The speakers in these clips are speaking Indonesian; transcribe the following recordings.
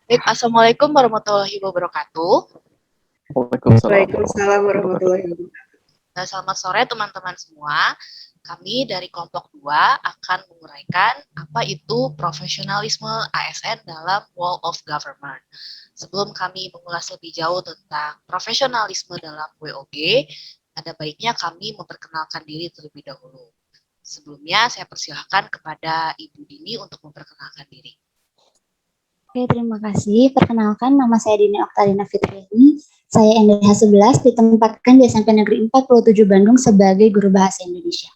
Baik, Assalamualaikum warahmatullahi wabarakatuh. Waalaikumsalam Waalaikumsalam warahmatullahi warahmatullahi wabarakatuh. Nah, selamat sore teman-teman semua. Kami dari kelompok 2 akan menguraikan apa itu profesionalisme ASN dalam World of Government. Sebelum kami mengulas lebih jauh tentang profesionalisme dalam WOG, ada baiknya kami memperkenalkan diri terlebih dahulu. Sebelumnya, saya persilahkan kepada Ibu Dini untuk memperkenalkan diri. Oke, terima kasih. Perkenalkan, nama saya Dini Oktarina Fitriani. Saya NDH 11, ditempatkan di SMP Negeri 47 Bandung sebagai guru bahasa Indonesia.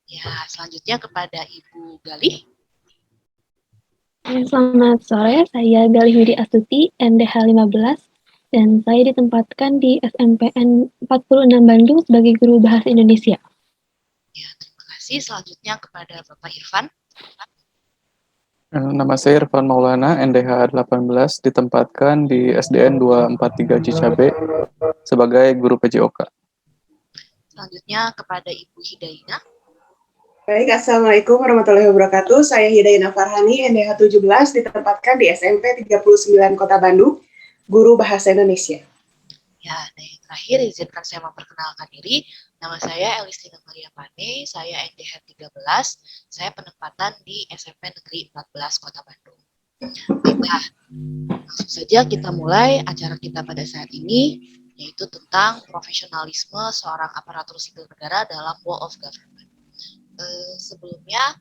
Ya, selanjutnya kepada Ibu Galih. Selamat sore, saya Galih Widi Astuti, NDH 15, dan saya ditempatkan di SMPN 46 Bandung sebagai guru bahasa Indonesia. Ya, terima kasih. Selanjutnya kepada Bapak Irfan. Nama saya Irfan Maulana, NDH 18, ditempatkan di SDN 243 Cicabe sebagai guru PJOK. Selanjutnya kepada Ibu Hidaina. Baik, Assalamualaikum warahmatullahi wabarakatuh. Saya Hidayana Farhani, NDH 17, ditempatkan di SMP 39 Kota Bandung, guru bahasa Indonesia. Ya, dan yang terakhir izinkan saya memperkenalkan diri. Nama saya Elistina Maria Pane, saya NDH 13, saya penempatan di SMP Negeri 14 Kota Bandung. Baiklah, langsung saja kita mulai acara kita pada saat ini, yaitu tentang profesionalisme seorang aparatur sipil negara dalam World of Government. Sebelumnya,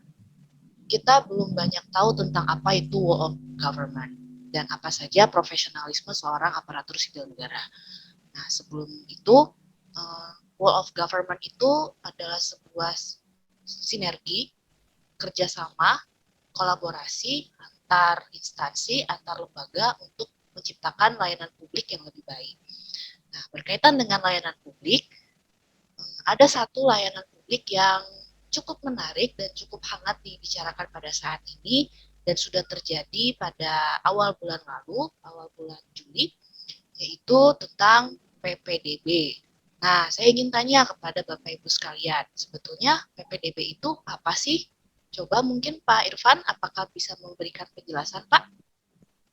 kita belum banyak tahu tentang apa itu World of Government dan apa saja profesionalisme seorang aparatur sipil negara. Nah, sebelum itu, World of Government itu adalah sebuah sinergi, kerjasama, kolaborasi antar instansi, antar lembaga untuk menciptakan layanan publik yang lebih baik. Nah, berkaitan dengan layanan publik, ada satu layanan publik yang cukup menarik dan cukup hangat dibicarakan pada saat ini dan sudah terjadi pada awal bulan lalu, awal bulan Juli, yaitu tentang PPDB. Nah, saya ingin tanya kepada Bapak Ibu sekalian, sebetulnya PPDB itu apa sih? Coba mungkin Pak Irfan, apakah bisa memberikan penjelasan, Pak?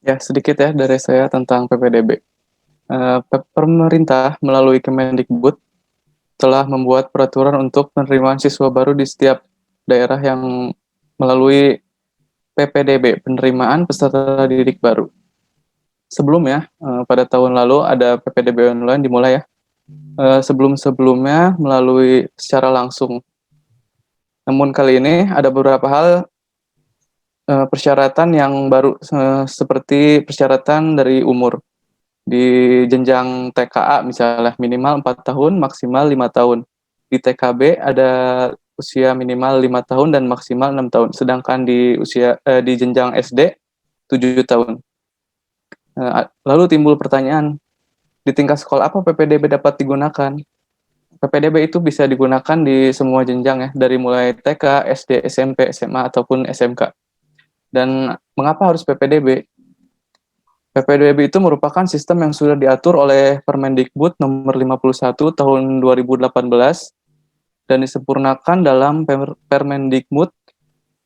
Ya, sedikit ya dari saya tentang PPDB. Pemerintah melalui Kemendikbud telah membuat peraturan untuk penerimaan siswa baru di setiap daerah yang melalui PPDB, penerimaan peserta didik baru. Sebelumnya, pada tahun lalu ada PPDB online dimulai ya. Sebelum-sebelumnya melalui secara langsung. Namun kali ini ada beberapa hal persyaratan yang baru seperti persyaratan dari umur. Di jenjang TKA misalnya minimal 4 tahun, maksimal 5 tahun. Di TKB ada usia minimal 5 tahun dan maksimal 6 tahun. Sedangkan di di jenjang SD 7 tahun. Lalu timbul pertanyaan, di tingkat sekolah apa PPDB dapat digunakan? PPDB itu bisa digunakan di semua jenjang ya, dari mulai TK, SD, SMP, SMA, ataupun SMK. Dan mengapa harus PPDB? PPDB itu merupakan sistem yang sudah diatur oleh Permendikbud nomor 51 tahun 2018 dan disempurnakan dalam Permendikbud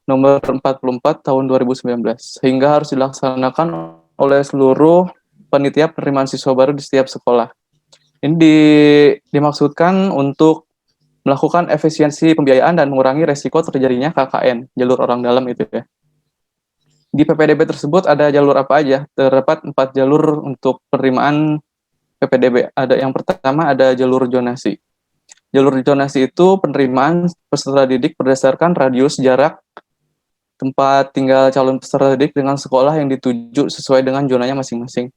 nomor 44 tahun 2019, sehingga harus dilaksanakan oleh seluruh panitia penerimaan siswa baru di setiap sekolah. Ini dimaksudkan untuk melakukan efisiensi pembiayaan dan mengurangi resiko terjadinya KKN, jalur orang dalam itu ya. Di PPDB tersebut ada jalur apa aja? Terdapat 4 jalur untuk penerimaan PPDB. Yang pertama ada jalur zonasi. Jalur zonasi itu penerimaan peserta didik berdasarkan radius jarak tempat tinggal calon peserta didik dengan sekolah yang dituju sesuai dengan zonanya masing-masing.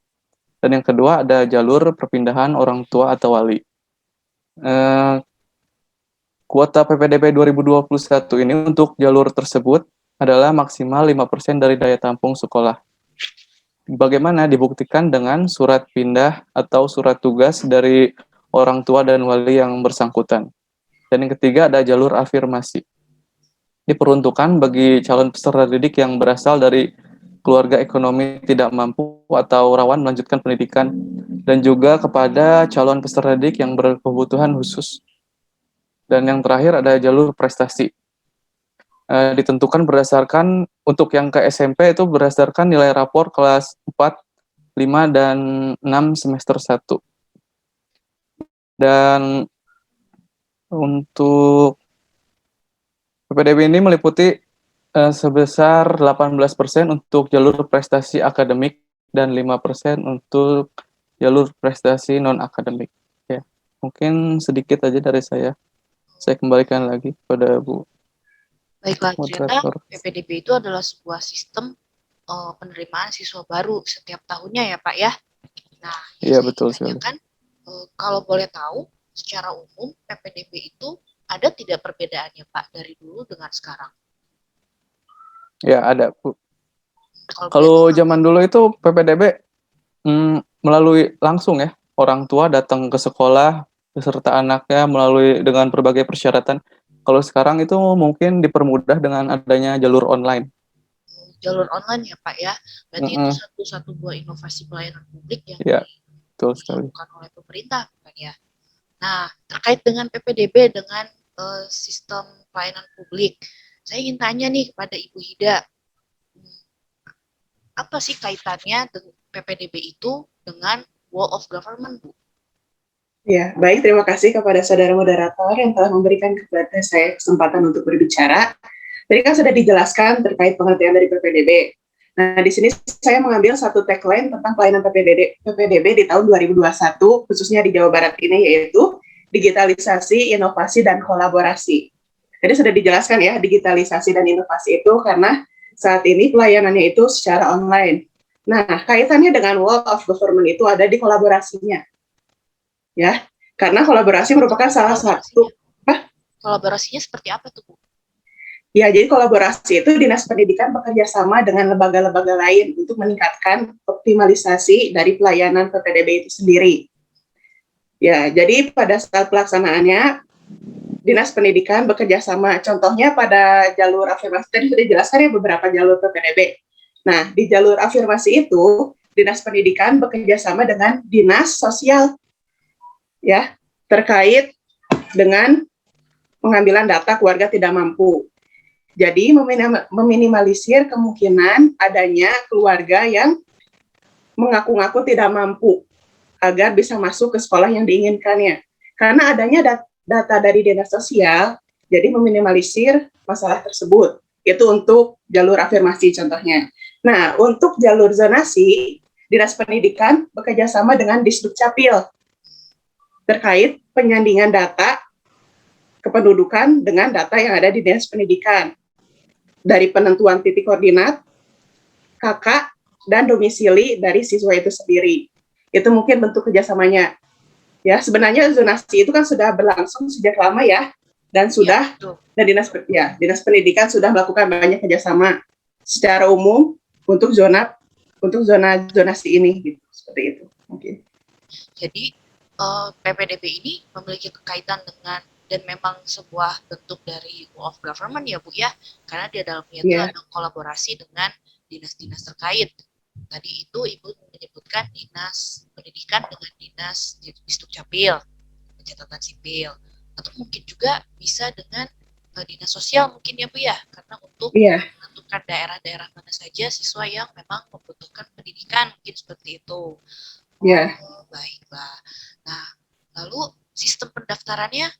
Dan yang kedua ada jalur perpindahan orang tua atau wali. Kuota PPDB 2021 ini untuk jalur tersebut adalah maksimal 5% dari daya tampung sekolah. Bagaimana dibuktikan dengan surat pindah atau surat tugas dari orang tua dan wali yang bersangkutan. Dan yang ketiga ada jalur afirmasi. Diperuntukkan bagi calon peserta didik yang berasal dari keluarga ekonomi tidak mampu atau rawan melanjutkan pendidikan, dan juga kepada calon peserta didik yang berkebutuhan khusus. Dan yang terakhir ada jalur prestasi. ditentukan berdasarkan untuk yang ke SMP itu berdasarkan nilai rapor kelas 4, 5, dan 6 semester 1. Dan untuk PPDB ini meliputi sebesar 18% untuk jalur prestasi akademik dan 5% untuk jalur prestasi non-akademik. Ya, mungkin sedikit aja dari saya. Saya kembalikan lagi kepada Bu Baiklah, ternyata moderator. PPDB itu adalah sebuah sistem penerimaan siswa baru setiap tahunnya ya Pak ya. Nah, Iya, yang saya betul ingin sekali. tanyakan, kalau boleh tahu, secara umum PPDB itu ada tidak perbedaannya Pak dari dulu dengan sekarang? Ya, ada, Bu. Kalau boleh Kalau tahu apa? zaman dulu itu PPDB melalui langsung ya, orang tua datang ke sekolah beserta anaknya melalui dengan berbagai persyaratan. Kalau sekarang itu mungkin dipermudah dengan adanya jalur online. Jalur online ya Pak ya. Berarti itu Mm-mm. satu buah inovasi pelayanan publik yang Ya, betul sekali. dilakukan oleh pemerintah kan ya. Nah, terkait dengan PPDB dengan sistem pelayanan publik, saya ingin tanya nih kepada Ibu Hida, apa sih kaitannya PPDB itu dengan Wall of Government, Bu? Ya, baik. Terima kasih kepada saudara moderator yang telah memberikan kepada saya kesempatan untuk berbicara. Tadi kan sudah dijelaskan terkait pengertian dari PPDB. Nah, di sini saya mengambil satu tagline tentang pelayanan PPDB di tahun 2021, khususnya di Jawa Barat ini, yaitu digitalisasi, inovasi, dan kolaborasi. Jadi sudah dijelaskan ya, digitalisasi dan inovasi itu karena saat ini pelayanannya itu secara online. Nah, kaitannya dengan Wall of Government itu ada di kolaborasinya. Ya, karena kolaborasi merupakan salah satu. Kolaborasinya seperti apa tuh, Bu? Ya, jadi kolaborasi itu Dinas Pendidikan bekerja sama dengan lembaga-lembaga lain untuk meningkatkan optimalisasi dari pelayanan PPDB itu sendiri. Ya, jadi pada saat pelaksanaannya, Dinas Pendidikan bekerja sama. Contohnya pada jalur afirmasi, tadi sudah dijelaskan ya beberapa jalur PPDB. Nah, di jalur afirmasi itu, Dinas Pendidikan bekerja sama dengan Dinas Sosial, ya, terkait dengan pengambilan data keluarga tidak mampu. Jadi meminimalisir kemungkinan adanya keluarga yang mengaku-ngaku tidak mampu agar bisa masuk ke sekolah yang diinginkannya. Karena adanya data dari dinas sosial, jadi meminimalisir masalah tersebut. Itu untuk jalur afirmasi contohnya. Nah, untuk jalur zonasi, Dinas Pendidikan bekerja sama dengan Disdukcapil terkait penyandingan data kependudukan dengan data yang ada di Dinas Pendidikan. Dari penentuan titik koordinat, kakak, dan domisili dari siswa itu sendiri. Itu mungkin bentuk kerjasamanya. Ya, sebenarnya zonasi itu kan sudah berlangsung sejak lama ya, dan sudah dan Dinas Pendidikan sudah melakukan banyak kerjasama secara umum untuk zona zonasi ini, gitu, seperti itu mungkin. Jadi PPDB ini memiliki kekaitan dengan dan memang sebuah bentuk dari Wall of Government ya Bu ya, karena di dalamnya itu ada kolaborasi dengan dinas-dinas terkait. Tadi itu Ibu menyebutkan Dinas Pendidikan dengan Dinas Disdukcapil, Pencatatan Sipil, atau mungkin juga bisa dengan Dinas Sosial mungkin ya Bu ya, karena untuk menentukan daerah-daerah mana saja siswa yang memang membutuhkan pendidikan, mungkin seperti itu. Baiklah. Nah, lalu sistem pendaftarannya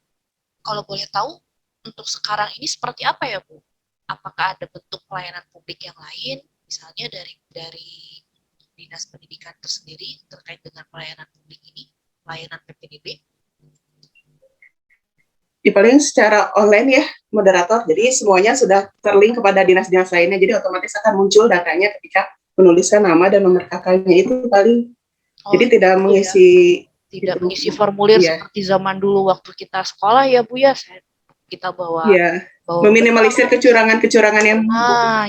kalau boleh tahu untuk sekarang ini seperti apa ya Bu? Apakah ada bentuk pelayanan publik yang lain, misalnya dari Dinas Pendidikan tersendiri terkait dengan pelayanan publik ini, pelayanan PPDB? Paling secara online ya, moderator. Jadi semuanya sudah terlink kepada dinas-dinas lainnya, jadi otomatis akan muncul datanya ketika menuliskan nama dan nomor kakaknya itu paling. Jadi tidak mengisi mengisi formulir seperti zaman dulu waktu kita sekolah ya Bu ya, kita bawa meminimalisir kecurangan-kecurangan yang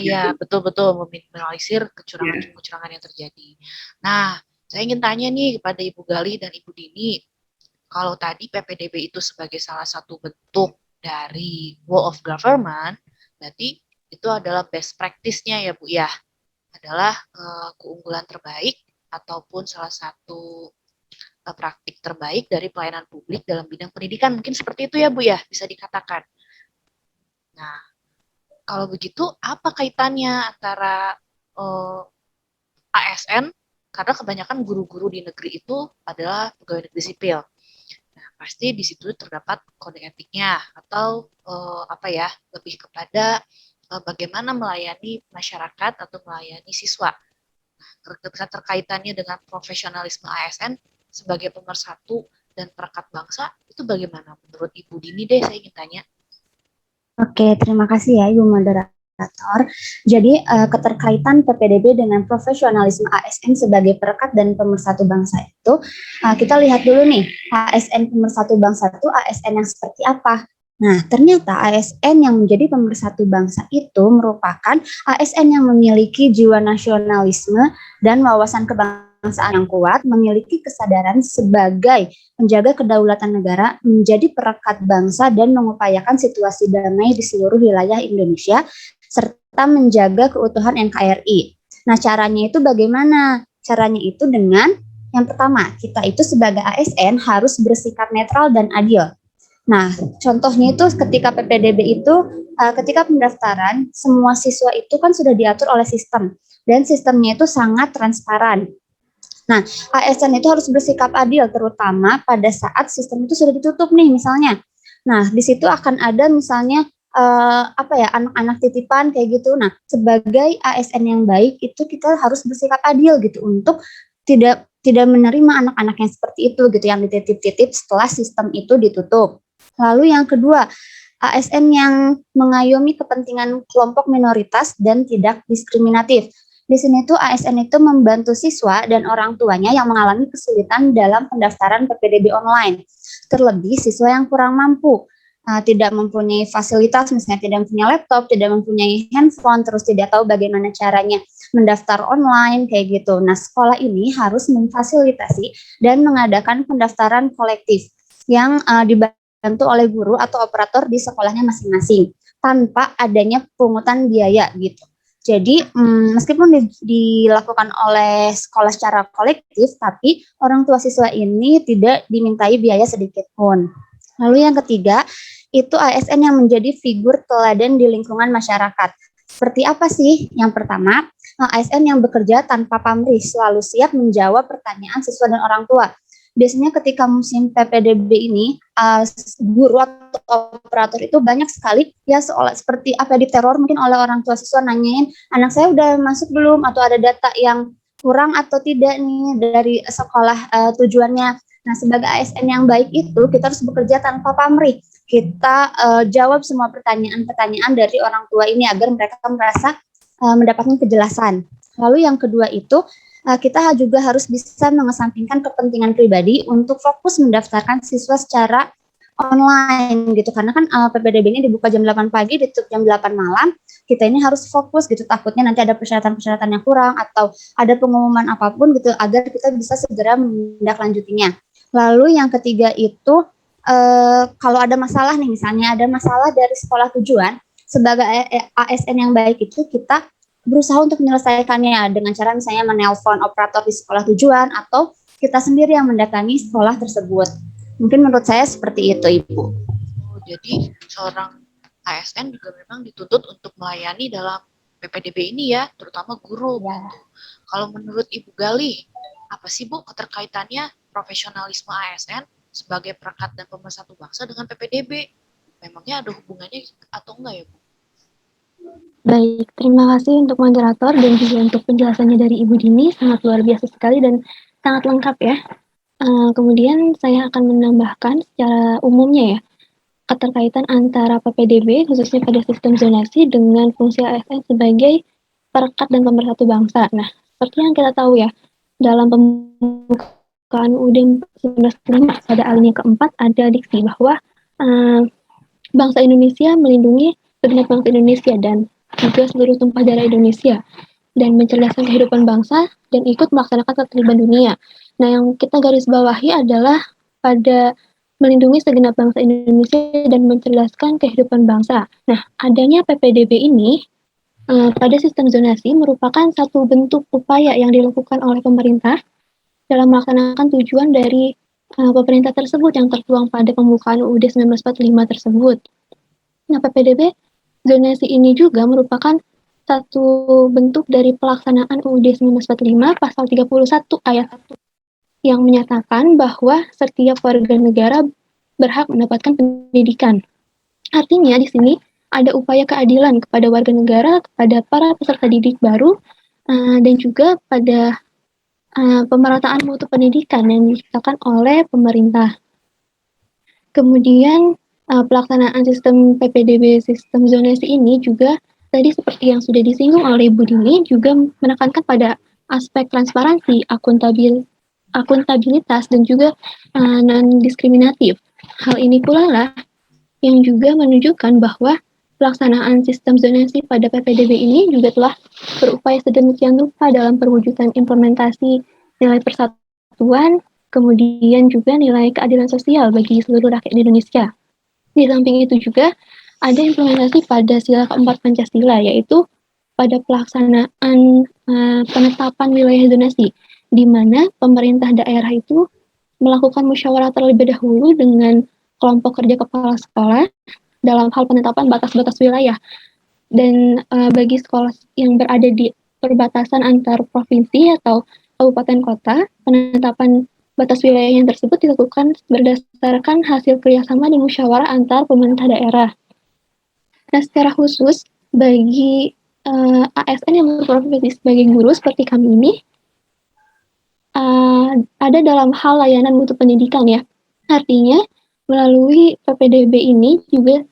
ya betul-betul meminimalisir kecurangan-kecurangan yang terjadi. Nah, saya ingin tanya nih kepada Ibu Gali dan Ibu Dini, kalau tadi PPDB itu sebagai salah satu bentuk dari Wall of Government, berarti itu adalah best practice-nya ya Bu ya, adalah keunggulan terbaik ataupun salah satu praktik terbaik dari pelayanan publik dalam bidang pendidikan. Mungkin seperti itu ya Bu ya, bisa dikatakan. Nah, Kalau begitu, apa kaitannya antara ASN, karena kebanyakan guru-guru di negeri itu adalah pegawai negeri sipil. Nah, pasti di situ terdapat kode etiknya atau lebih kepada bagaimana melayani masyarakat atau melayani siswa. Nah, terkaitannya dengan profesionalisme ASN sebagai pemersatu dan perekat bangsa itu bagaimana menurut Ibu Dini deh, saya ingin tanya. Oke, terima kasih ya Ibu Moderator. Jadi keterkaitan PPDB dengan profesionalisme ASN sebagai perekat dan pemersatu bangsa itu, kita lihat dulu nih, ASN pemersatu bangsa itu ASN yang seperti apa? Nah, ternyata ASN yang menjadi pemersatu bangsa itu merupakan ASN yang memiliki jiwa nasionalisme dan wawasan kebangsaan yang kuat, memiliki kesadaran sebagai menjaga kedaulatan negara, menjadi perekat bangsa dan mengupayakan situasi damai di seluruh wilayah Indonesia, serta menjaga keutuhan NKRI. Nah, caranya itu bagaimana? Caranya itu dengan yang pertama, kita itu sebagai ASN harus bersikap netral dan adil. Nah, contohnya itu ketika PPDB itu, ketika pendaftaran, semua siswa itu kan sudah diatur oleh sistem, dan sistemnya itu sangat transparan. Nah, ASN itu harus bersikap adil, terutama pada saat sistem itu sudah ditutup nih, misalnya. Nah, di situ akan ada misalnya anak-anak titipan kayak gitu. Nah, sebagai ASN yang baik itu kita harus bersikap adil gitu untuk tidak menerima anak-anak yang seperti itu gitu, yang dititip-titip setelah sistem itu ditutup. Lalu yang kedua, ASN yang mengayomi kepentingan kelompok minoritas dan tidak diskriminatif. Di sini tuh ASN itu membantu siswa dan orang tuanya yang mengalami kesulitan dalam pendaftaran PPDB online. Terlebih siswa yang kurang mampu, tidak mempunyai fasilitas, misalnya tidak mempunyai laptop, tidak mempunyai handphone, terus tidak tahu bagaimana caranya mendaftar online kayak gitu. Nah, sekolah ini harus memfasilitasi dan mengadakan pendaftaran kolektif yang dibantu oleh guru atau operator di sekolahnya masing-masing tanpa adanya pungutan biaya gitu. Jadi meskipun dilakukan oleh sekolah secara kolektif, tapi orang tua siswa ini tidak dimintai biaya sedikit pun. Lalu yang ketiga, itu ASN yang menjadi figur teladan di lingkungan masyarakat. Seperti apa sih? Yang pertama, ASN yang bekerja tanpa pamrih, selalu siap menjawab pertanyaan siswa dan orang tua. Biasanya ketika musim PPDB ini, guru atau operator itu banyak sekali ya seperti diteror mungkin oleh orang tua siswa, nanyain anak saya udah masuk belum, atau ada data yang kurang atau tidak nih dari sekolah tujuannya. Nah, sebagai ASN yang baik itu kita harus bekerja tanpa pamrih. Kita jawab semua pertanyaan-pertanyaan dari orang tua ini agar mereka merasa mendapatkan kejelasan. Lalu yang kedua itu kita juga harus bisa mengesampingkan kepentingan pribadi untuk fokus mendaftarkan siswa secara online gitu, karena kan PPDB ini dibuka jam 8 pagi, ditutup jam 8 malam, kita ini harus fokus gitu, takutnya nanti ada persyaratan-persyaratan yang kurang atau ada pengumuman apapun gitu, agar kita bisa segera menindaklanjutinya. Lalu yang ketiga itu kalau ada masalah nih, misalnya ada masalah dari sekolah tujuan, sebagai ASN yang baik itu kita berusaha untuk menyelesaikannya dengan cara misalnya menelpon operator di sekolah tujuan atau kita sendiri yang mendatangi sekolah tersebut. Mungkin menurut saya seperti itu, Ibu. Oh, jadi seorang ASN juga memang dituntut untuk melayani dalam PPDB ini ya, terutama guru. Ya. Kalau menurut Ibu Gali, apa sih Bu keterkaitannya profesionalisme ASN sebagai perekat dan pemersatu bangsa dengan PPDB? Memangnya ada hubungannya atau enggak ya Bu? Baik, terima kasih untuk moderator dan juga untuk penjelasannya dari Ibu Dini, sangat luar biasa sekali dan sangat lengkap ya. Kemudian saya akan menambahkan secara umumnya ya, keterkaitan antara PPDB khususnya pada sistem zonasi dengan fungsi ASN sebagai perekat dan pemersatu bangsa. Nah, seperti yang kita tahu ya, dalam pembukaan UUD 1945 pada alinea keempat ada diksi bahwa bangsa Indonesia melindungi segenap bangsa Indonesia dan juga seluruh tumpah darah Indonesia dan mencerdaskan kehidupan bangsa dan ikut melaksanakan ketertiban dunia. Nah, yang kita garis bawahi adalah pada melindungi segenap bangsa Indonesia dan mencerdaskan kehidupan bangsa. Nah, adanya PPDB ini pada sistem zonasi merupakan satu bentuk upaya yang dilakukan oleh pemerintah dalam melaksanakan tujuan dari pemerintah tersebut yang tertuang pada pembukaan UUD 1945 tersebut. Nah, PPDB Zonasi ini juga merupakan satu bentuk dari pelaksanaan UUD 1945 pasal 31 ayat 1 yang menyatakan bahwa setiap warga negara berhak mendapatkan pendidikan. Artinya di sini ada upaya keadilan kepada warga negara, kepada para peserta didik baru, dan juga pada pemerataan mutu pendidikan yang diciptakan oleh pemerintah. Kemudian pelaksanaan sistem PPDB, sistem zonasi ini juga tadi seperti yang sudah disinggung oleh Ibu Dini juga menekankan pada aspek transparansi, akuntabilitas dan juga non-diskriminatif. Hal ini pula lah yang juga menunjukkan bahwa pelaksanaan sistem zonasi pada PPDB ini juga telah berupaya sedemikian rupa dalam perwujudan implementasi nilai persatuan, kemudian juga nilai keadilan sosial bagi seluruh rakyat di Indonesia. Di samping itu juga ada implementasi pada sila keempat Pancasila, yaitu pada pelaksanaan penetapan wilayah zonasi, di mana pemerintah daerah itu melakukan musyawarah terlebih dahulu dengan kelompok kerja kepala sekolah dalam hal penetapan batas-batas wilayah. Dan bagi sekolah yang berada di perbatasan antar provinsi atau kabupaten kota, penetapan batas wilayah yang tersebut dilakukan berdasarkan hasil kerjasama dan musyawarah antar pemerintah daerah. Nah, secara khusus bagi ASN yang berprofesi sebagai guru seperti kami ini, ada dalam hal layanan mutu pendidikan ya. Artinya melalui PPDB ini juga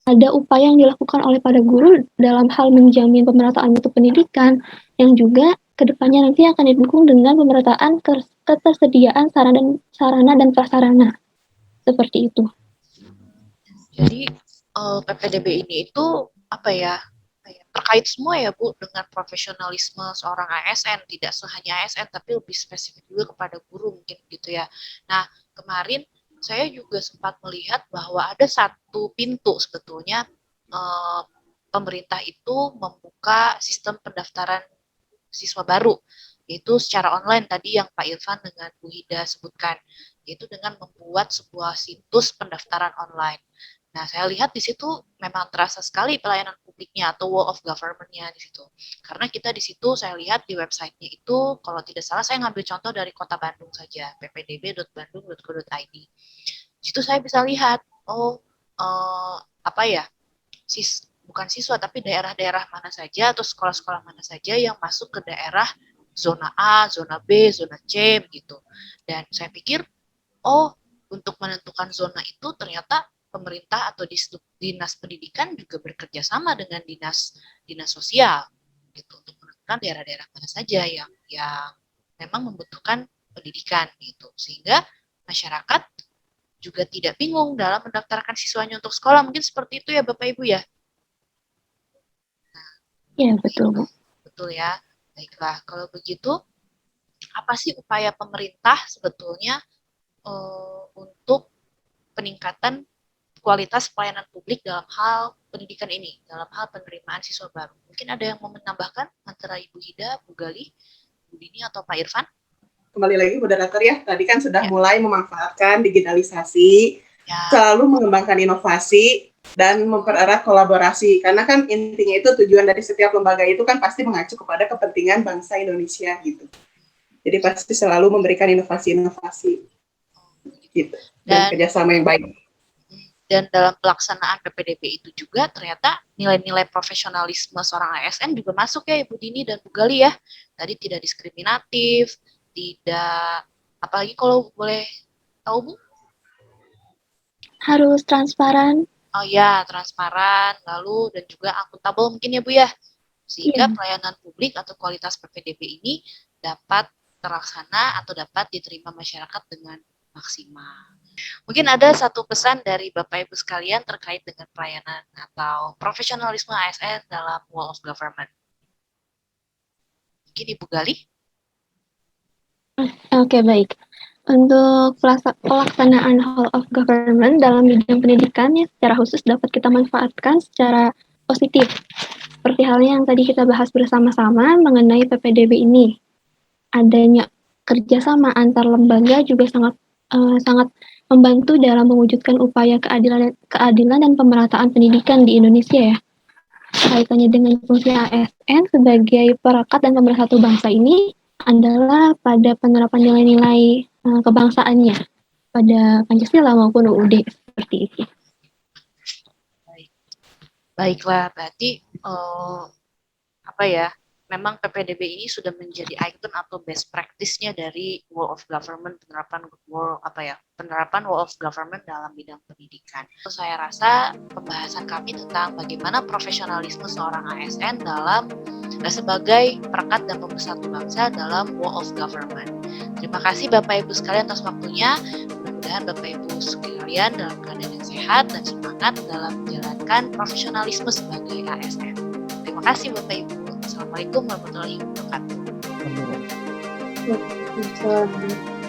ada upaya yang dilakukan oleh para guru dalam hal menjamin pemerataan mutu pendidikan yang juga kedepannya nanti akan didukung dengan pemerataan ketersediaan sarana dan prasarana seperti itu. Jadi PPDB ini itu apa ya, terkait semua ya Bu dengan profesionalisme seorang ASN, tidak hanya ASN tapi lebih spesifik juga kepada guru mungkin gitu ya. Nah kemarin saya juga sempat melihat bahwa ada satu pintu sebetulnya pemerintah itu membuka sistem pendaftaran siswa baru, yaitu secara online tadi yang Pak Irfan dengan Bu Hida sebutkan, yaitu dengan membuat sebuah situs pendaftaran online. Nah, saya lihat di situ memang terasa sekali pelayanan publiknya atau wall of government-nya di situ. Karena kita di situ saya lihat di website-nya itu, kalau tidak salah saya ngambil contoh dari Kota Bandung saja, ppdb.bandung.go.id. Di situ saya bisa lihat, bukan siswa tapi daerah-daerah mana saja atau sekolah-sekolah mana saja yang masuk ke daerah zona A, zona B, zona C gitu. Dan saya pikir, untuk menentukan zona itu ternyata pemerintah atau dinas pendidikan juga bekerja sama dengan dinas sosial gitu untuk menentukan daerah-daerah mana saja yang memang membutuhkan pendidikan gitu, sehingga masyarakat juga tidak bingung dalam mendaftarkan siswanya untuk sekolah. Mungkin seperti itu ya Bapak Ibu ya. Ya, betul Bu. Betul ya. Baiklah, kalau begitu apa sih upaya pemerintah sebetulnya untuk peningkatan kualitas pelayanan publik dalam hal pendidikan ini, dalam hal penerimaan siswa baru? Mungkin ada yang mau menambahkan antara Ibu Hida, Bu Gali, Bu Dini, atau Pak Irfan? Kembali lagi moderator ya, tadi kan sudah mulai memanfaatkan digitalisasi, selalu mengembangkan inovasi, dan mempererat kolaborasi. Karena kan intinya itu tujuan dari setiap lembaga itu kan pasti mengacu kepada kepentingan bangsa Indonesia gitu. Jadi pasti selalu memberikan inovasi-inovasi gitu, dan kerjasama yang baik. Dan dalam pelaksanaan PPDB itu juga ternyata nilai-nilai profesionalisme seorang ASN juga masuk ya Ibu Dini dan Bu Gali ya. Tadi tidak diskriminatif, tidak, apalagi kalau boleh tahu Bu? Harus transparan. Oh ya, transparan, lalu dan juga akuntabel mungkin ya Bu ya. Sehingga pelayanan publik atau kualitas PPDB ini dapat terlaksana atau dapat diterima masyarakat dengan maksimal. Mungkin ada satu pesan dari Bapak Ibu sekalian terkait dengan pelayanan atau profesionalisme ASN dalam wall of government. Mungkin Ibu Gali? Oke, baik. Untuk pelaksanaan wall of government dalam bidang pendidikan ya secara khusus dapat kita manfaatkan secara positif. Seperti halnya yang tadi kita bahas bersama-sama mengenai PPDB ini. Adanya kerjasama antar lembaga juga sangat membantu dalam mewujudkan upaya keadilan dan pemerataan pendidikan di Indonesia ya. kaitannya dengan fungsi ASN sebagai perekat dan pemersatu bangsa ini adalah pada penerapan nilai-nilai kebangsaannya pada Pancasila maupun UUD seperti itu. Baiklah, berarti apa ya? Memang PPDB ini sudah menjadi ikon atau best practice-nya dari World of Government penerapan World of Government dalam bidang pendidikan. Saya rasa pembahasan kami tentang bagaimana profesionalisme seorang ASN dalam sebagai perekat dan pemersatu bangsa dalam World of Government. Terima kasih Bapak Ibu sekalian atas waktunya. Mudah-mudahan Bapak Ibu sekalian dalam keadaan yang sehat dan semangat dalam menjalankan profesionalisme sebagai ASN. Terima kasih Bapak Ibu. Assalamualaikum warahmatullahi wabarakatuh. Alhamdulillah. Waalaikumsalam.